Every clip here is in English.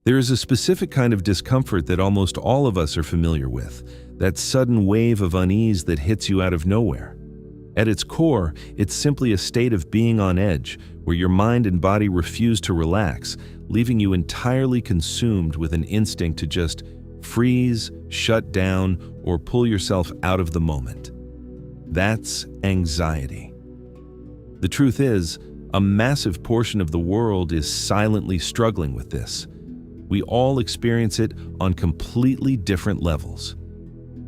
There is a specific kind of discomfort that almost all of us are familiar with, that sudden wave of unease that hits you out of nowhere. At its core, it's simply a state of being on edge, where your mind and body refuse to relax, leaving you entirely consumed with an instinct to just freeze, shut down, or pull yourself out of the moment. That's anxiety. The truth is, a massive portion of the world is silently struggling with this. We all experience it on completely different levels.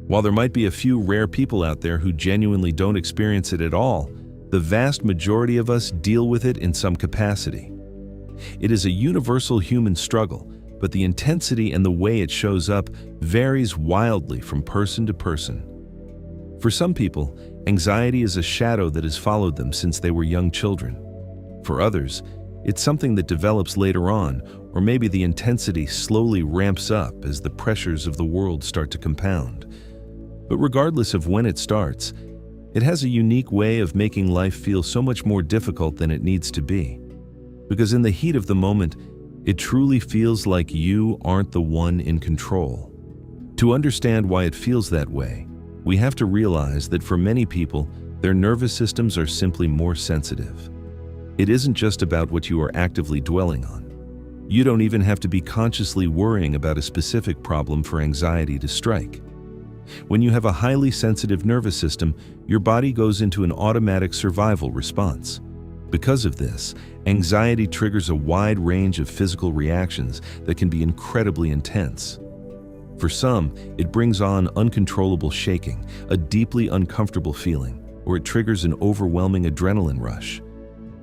While there might be a few rare people out there who genuinely don't experience it at all, the vast majority of us deal with it in some capacity. It is a universal human struggle, but the intensity and the way it shows up varies wildly from person to person. For some people, anxiety is a shadow that has followed them since they were young children. For others, it's something that develops later on, or maybe the intensity slowly ramps up as the pressures of the world start to compound. But regardless of when it starts, it has a unique way of making life feel so much more difficult than it needs to be. Because in the heat of the moment, it truly feels like you aren't the one in control. To understand why it feels that way, we have to realize that for many people, their nervous systems are simply more sensitive. It isn't just about what you are actively dwelling on. You don't even have to be consciously worrying about a specific problem for anxiety to strike. When you have a highly sensitive nervous system, your body goes into an automatic survival response. Because of this, anxiety triggers a wide range of physical reactions that can be incredibly intense. For some, it brings on uncontrollable shaking, a deeply uncomfortable feeling, or it triggers an overwhelming adrenaline rush.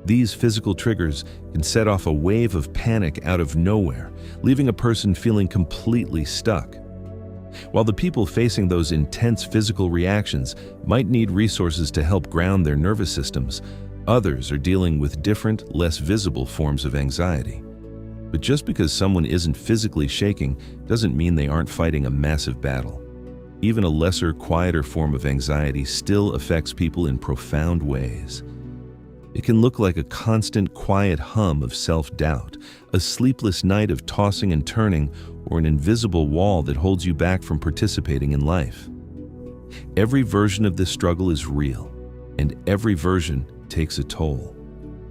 These physical triggers can set off a wave of panic out of nowhere, leaving a person feeling completely stuck. While the people facing those intense physical reactions might need resources to help ground their nervous systems, others are dealing with different, less visible forms of anxiety. But just because someone isn't physically shaking doesn't mean they aren't fighting a massive battle. Even a lesser, quieter form of anxiety still affects people in profound ways. It can look like a constant, quiet hum of self-doubt, a sleepless night of tossing and turning, or an invisible wall that holds you back from participating in life. Every version of this struggle is real, and every version takes a toll.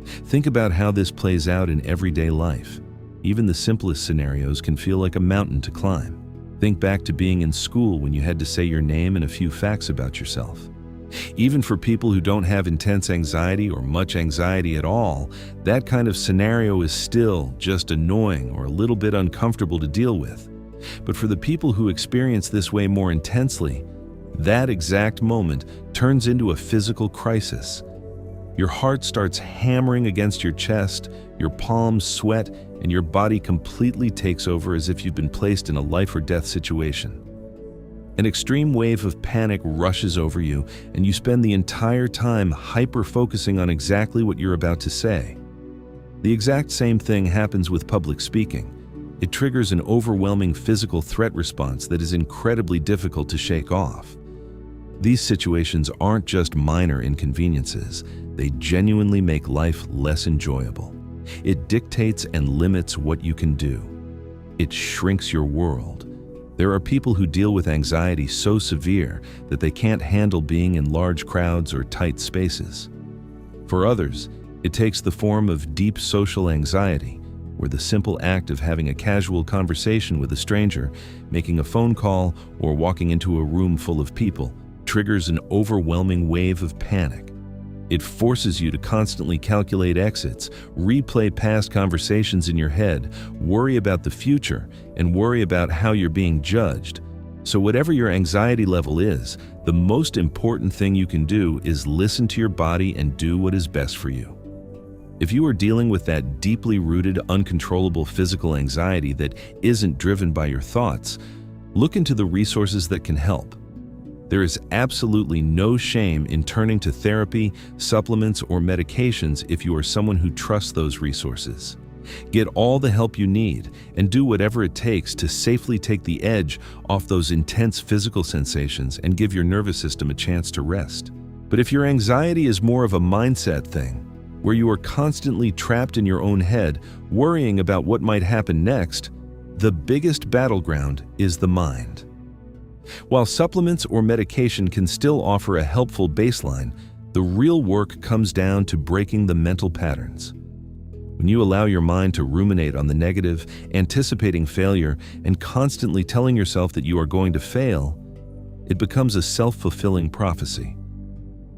Think about how this plays out in everyday life. Even the simplest scenarios can feel like a mountain to climb. Think back to being in school when you had to say your name and a few facts about yourself. Even for people who don't have intense anxiety or much anxiety at all, that kind of scenario is still just annoying or a little bit uncomfortable to deal with. But for the people who experience this way more intensely, that exact moment turns into a physical crisis. Your heart starts hammering against your chest, your palms sweat, and your body completely takes over as if you've been placed in a life or death situation. An extreme wave of panic rushes over you, and you spend the entire time hyper-focusing on exactly what you're about to say. The exact same thing happens with public speaking. It triggers an overwhelming physical threat response that is incredibly difficult to shake off. These situations aren't just minor inconveniences, they genuinely make life less enjoyable. It dictates and limits what you can do. It shrinks your world. There are people who deal with anxiety so severe that they can't handle being in large crowds or tight spaces. For others, it takes the form of deep social anxiety, where the simple act of having a casual conversation with a stranger, making a phone call, or walking into a room full of people triggers an overwhelming wave of panic. It forces you to constantly calculate exits, replay past conversations in your head, worry about the future, and worry about how you're being judged. So whatever your anxiety level is, the most important thing you can do is listen to your body and do what is best for you. If you are dealing with that deeply rooted, uncontrollable physical anxiety that isn't driven by your thoughts, look into the resources that can help. There is absolutely no shame in turning to therapy, supplements, or medications if you are someone who trusts those resources. Get all the help you need and do whatever it takes to safely take the edge off those intense physical sensations and give your nervous system a chance to rest. But if your anxiety is more of a mindset thing, where you are constantly trapped in your own head, worrying about what might happen next, The biggest battleground is the mind. While supplements or medication can still offer a helpful baseline, the real work comes down to breaking the mental patterns. When you allow your mind to ruminate on the negative, anticipating failure, and constantly telling yourself that you are going to fail, it becomes a self-fulfilling prophecy.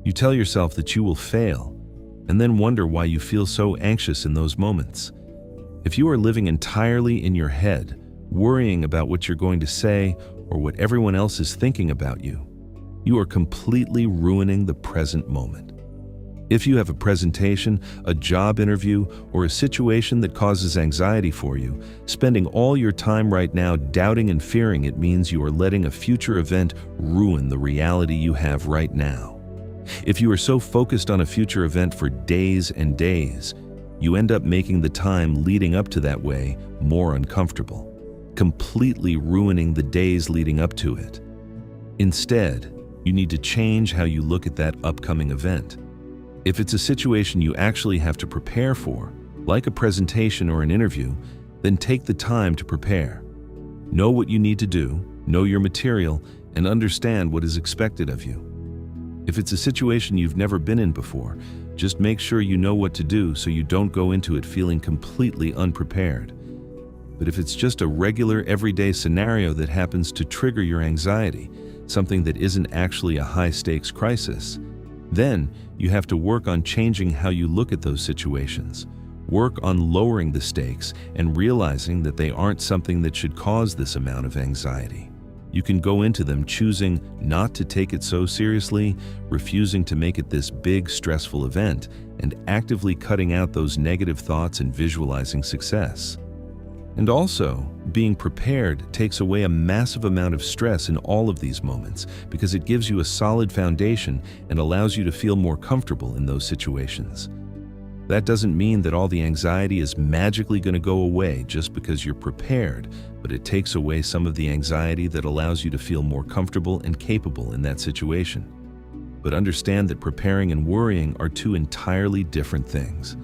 You tell yourself that you will fail, and then wonder why you feel so anxious in those moments. If you are living entirely in your head, worrying about what you're going to say or what everyone else is thinking about you, you are completely ruining the present moment. If you have a presentation, a job interview, or a situation that causes anxiety for you, spending all your time right now doubting and fearing it means you are letting a future event ruin the reality you have right now. If you are so focused on a future event for days and days, you end up making the time leading up to that way more uncomfortable, completely ruining the days leading up to it. Instead, you need to change how you look at that upcoming event. If it's a situation you actually have to prepare for, like a presentation or an interview, then take the time to prepare. Know what you need to do, know your material, and understand what is expected of you. If it's a situation you've never been in before, just make sure you know what to do so you don't go into it feeling completely unprepared. But if it's just a regular, everyday scenario that happens to trigger your anxiety, something that isn't actually a high-stakes crisis, then you have to work on changing how you look at those situations. Work on lowering the stakes and realizing that they aren't something that should cause this amount of anxiety. You can go into them choosing not to take it so seriously, refusing to make it this big, stressful event, and actively cutting out those negative thoughts and visualizing success. And also, being prepared takes away a massive amount of stress in all of these moments because it gives you a solid foundation and allows you to feel more comfortable in those situations. That doesn't mean that all the anxiety is magically going to go away just because you're prepared, but it takes away some of the anxiety that allows you to feel more comfortable and capable in that situation. But understand that preparing and worrying are two entirely different things.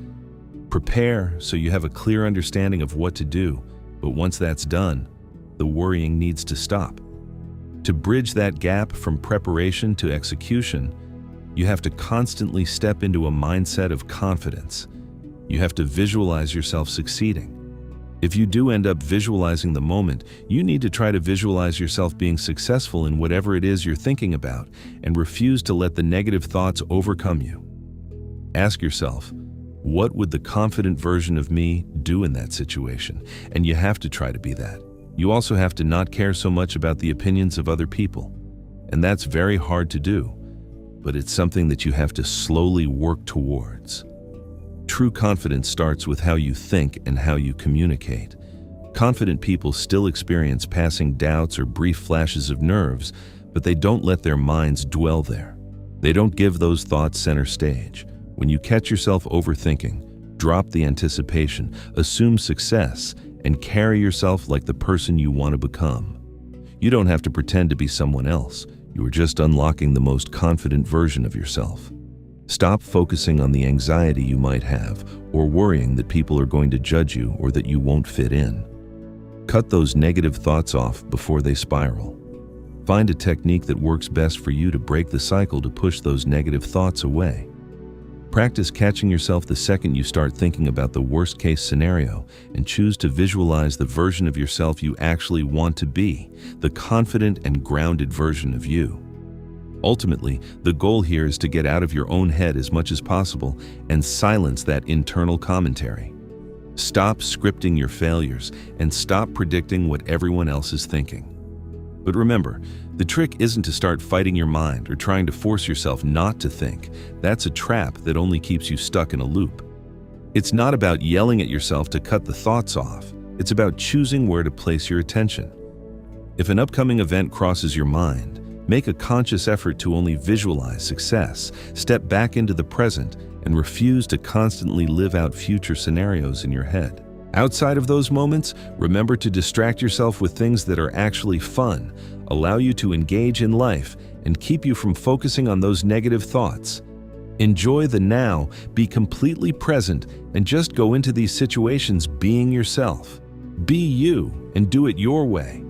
Prepare so you have a clear understanding of what to do, but once that's done, the worrying needs to stop. To bridge that gap from preparation to execution, you have to constantly step into a mindset of confidence. You have to visualize yourself succeeding. If you do end up visualizing the moment, you need to try to visualize yourself being successful in whatever it is you're thinking about and refuse to let the negative thoughts overcome you. Ask yourself, what would the confident version of me do in that situation? And you have to try to be that. You also have to not care so much about the opinions of other people. And that's very hard to do, but it's something that you have to slowly work towards. True confidence starts with how you think and how you communicate. Confident people still experience passing doubts or brief flashes of nerves, but they don't let their minds dwell there. They don't give those thoughts center stage. When you catch yourself overthinking, drop the anticipation, assume success, and carry yourself like the person you want to become. You don't have to pretend to be someone else. You are just unlocking the most confident version of yourself. Stop focusing on the anxiety you might have or worrying that people are going to judge you or that you won't fit in. Cut those negative thoughts off before they spiral. Find a technique that works best for you to break the cycle to push those negative thoughts away. Practice catching yourself the second you start thinking about the worst-case scenario and choose to visualize the version of yourself you actually want to be, the confident and grounded version of you. Ultimately, the goal here is to get out of your own head as much as possible and silence that internal commentary. Stop scripting your failures and stop predicting what everyone else is thinking. But remember, the trick isn't to start fighting your mind or trying to force yourself not to think. That's a trap that only keeps you stuck in a loop. It's not about yelling at yourself to cut the thoughts off. It's about choosing where to place your attention. If an upcoming event crosses your mind, make a conscious effort to only visualize success, step back into the present, and refuse to constantly live out future scenarios in your head. Outside of those moments, remember to distract yourself with things that are actually fun, allow you to engage in life, and keep you from focusing on those negative thoughts. Enjoy the now, be completely present, and just go into these situations being yourself. Be you and do it your way.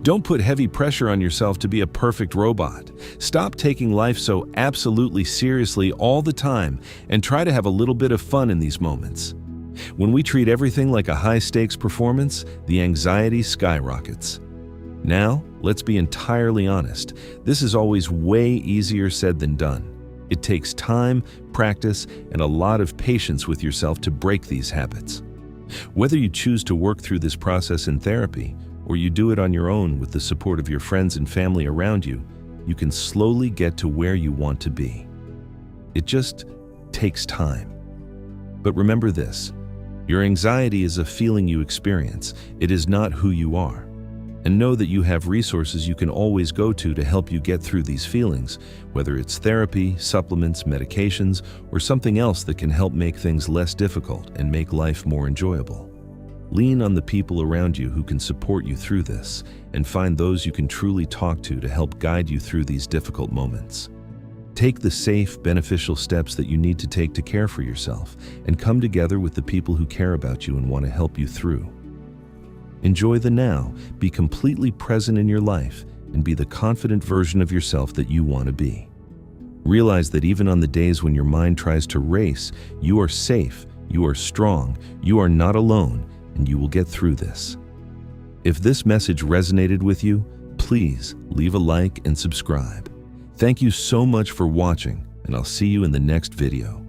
Don't put heavy pressure on yourself to be a perfect robot. Stop taking life so absolutely seriously all the time and try to have a little bit of fun in these moments. When we treat everything like a high-stakes performance, the anxiety skyrockets. Now, let's be entirely honest. This is always way easier said than done. It takes time, practice, and a lot of patience with yourself to break these habits. Whether you choose to work through this process in therapy, or you do it on your own with the support of your friends and family around you, you can slowly get to where you want to be. It just takes time. But remember this, your anxiety is a feeling you experience. It is not who you are. And know that you have resources you can always go to help you get through these feelings, whether it's therapy, supplements, medications, or something else that can help make things less difficult and make life more enjoyable. Lean on the people around you who can support you through this, and find those you can truly talk to help guide you through these difficult moments. Take the safe, beneficial steps that you need to take to care for yourself, and come together with the people who care about you and want to help you through. Enjoy the now, be completely present in your life, and be the confident version of yourself that you want to be. Realize that even on the days when your mind tries to race, you are safe, you are strong, you are not alone, and you will get through this. If this message resonated with you, please leave a like and subscribe. Thank you so much for watching, and I'll see you in the next video.